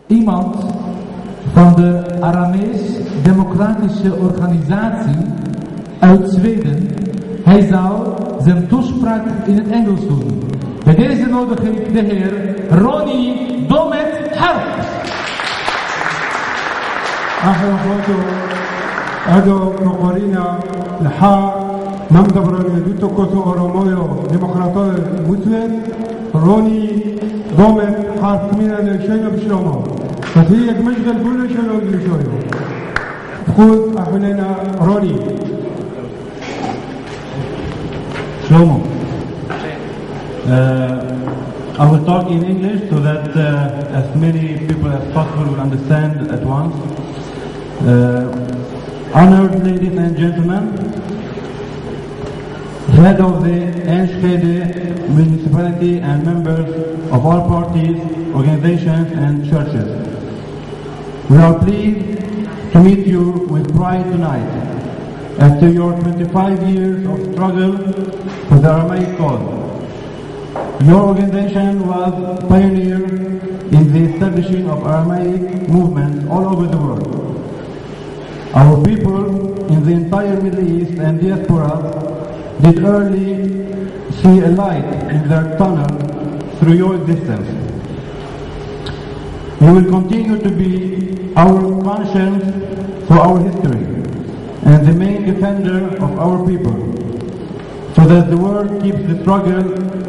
Iemand van de Aramees-democratische organisatie uit Zweden. Hij zal zijn toespraak in het Engels doen. Bij deze nodig ik de heer Roni doumit. ArDO Procorina Laha Mamdabra Meduto Koto Oromoyo Demokrato Muslim Roni doumit حاكمين لشيء بشلومه فهي مجد كل شيء بشويه خذ أحلنا روني Shlomo. I will talk in English so that as many people as possible will understand at once. Honored ladies and gentlemen, head of the Enschede municipality and members of all parties, organizations and churches. We are pleased to meet you with pride tonight after your 25 years of struggle for the Aramaic cause. Your organization was pioneer in the establishing of Aramaic movements all over the world. Our people in the entire Middle East and diaspora did early see a light in their tunnel through your existence. You will continue to be our conscience for our history and the main defender of our people, so that the world keeps the struggle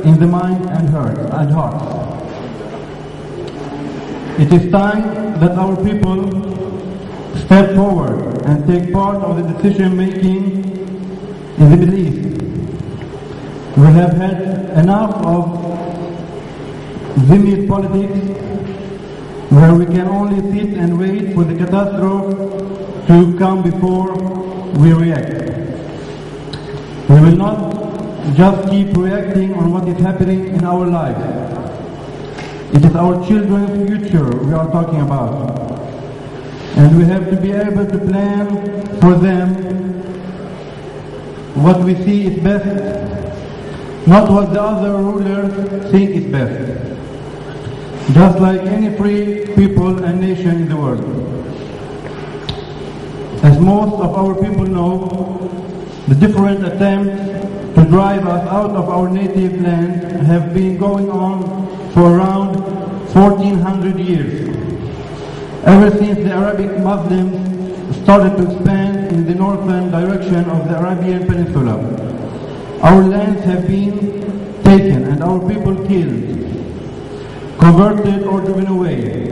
in the mind and hearts. It is time that our people step forward and take part of the decision making in the Middle East. We have had enough of doumit politics, where we can only sit and wait for the catastrophe to come before we react. We will not just keep reacting on what is happening in our lives. It is our children's future we are talking about. And we have to be able to plan for them what we see is best, not what the other rulers think is best. Just like any free people and nation in the world. As most of our people know, the different attempts to drive us out of our native land have been going on for around 1400 years. Ever since the Arabic Muslims started to expand in the northern direction of the Arabian Peninsula, our lands have been taken and our people killed, converted or driven away.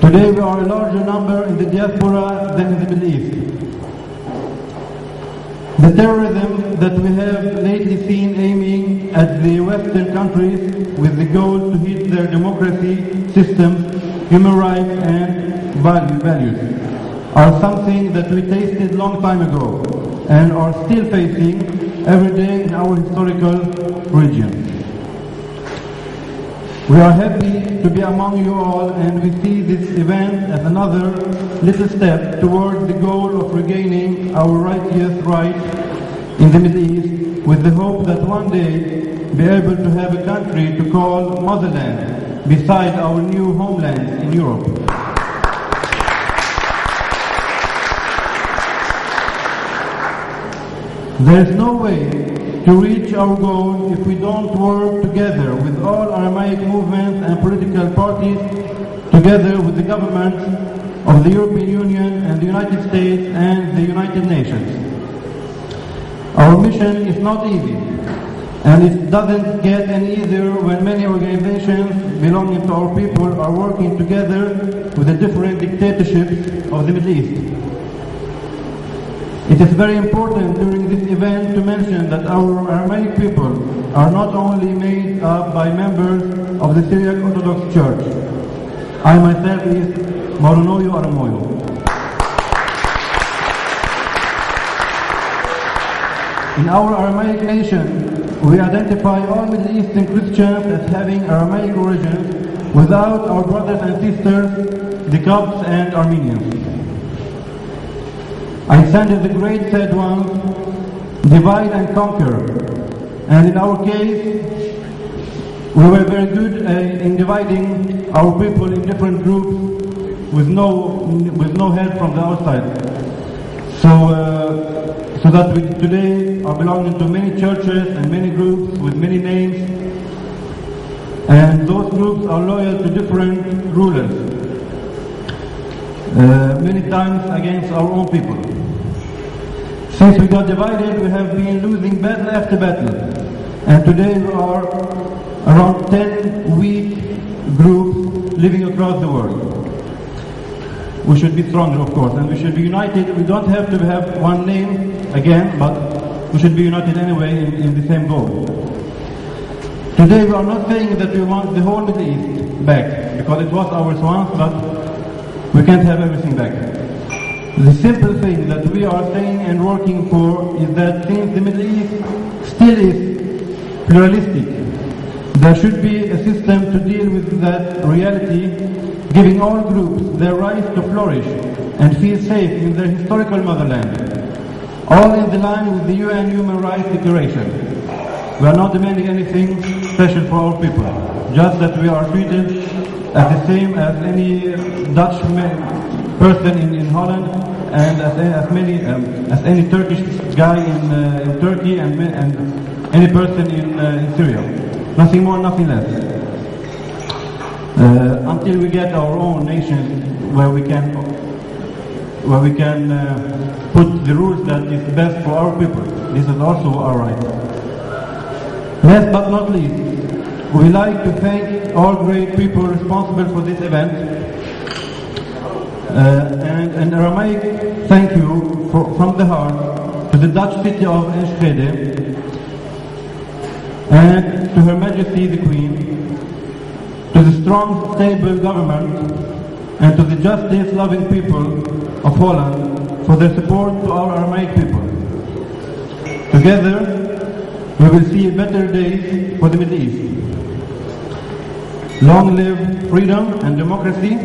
Today we are a larger number in the diaspora than in the Middle East. The terrorism that we have lately seen aiming at the Western countries with the goal to hit their democracy systems, human rights and values are something that we tasted long time ago and are still facing every day in our historical region. We are happy to be among you all, and we see this event as another little step towards the goal of regaining our righteous right in the Middle East, with the hope that one day be able to have a country to call motherland beside our new homeland in Europe. There is no way to reach our goal if we don't work together with all Aramaic movements and political parties, together with the governments of the European Union and the United States and the United Nations. Our mission is not easy, and it doesn't get any easier when many organizations belonging to our people are working together with the different dictatorships of the Middle East. It is very important during this event to mention that our Aramaic people are not only made up by members of the Syriac Orthodox Church. I myself is Maronoyo Aramoyo. In our Aramaic nation, we identify all Middle Eastern Christians as having Aramaic origins without our brothers and sisters, the Copts and Armenians. I send the great said ones, divide and conquer. And in our case, we were very good in dividing our people in different groups with no help from the outside. So that we today are belonging to many churches and many groups with many names, and those groups are loyal to different rulers, many times against our own people. Since we got divided, we have been losing battle after battle, and today we are around 10 weak groups living across the world. We should be stronger, of course, and we should be united. We don't have to have one name again, but we should be united anyway in the same goal. Today we are not saying that we want the whole Middle East back, because it was ours once, but we can't have everything back. The simple thing that we are saying and working for is that since the Middle East still is pluralistic, there should be a system to deal with that reality, giving all groups their right to flourish and feel safe in their historical motherland, all in the line with the UN Human Rights Declaration. We are not demanding anything special for our people, just that we are treated as the same as any Dutch person in Holland, and as any Turkish guy in Turkey, and any person in Syria. Nothing more, nothing less. Until we get our own nation where we can put the rules that is best for our people. This is also our right. Last but not least, we like to thank all great people responsible for this event, and Aramaic thank you from the heart to the Dutch city of Enschede and to Her Majesty the Queen, to the strong, stable government, and to the justice-loving people of Holland for their support to our Aramaic people. Together, we will see better days for the Middle East. Long live freedom and democracy,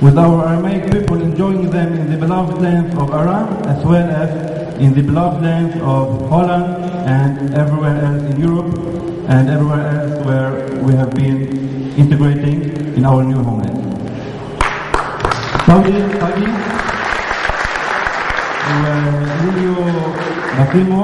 with our Aramaic people enjoying them in the beloved lands of Aram, as well as in the beloved lands of Holland and everywhere else in Europe, and everywhere else where we have been integrating in our new homeland. Saudi, Julio Bacimo,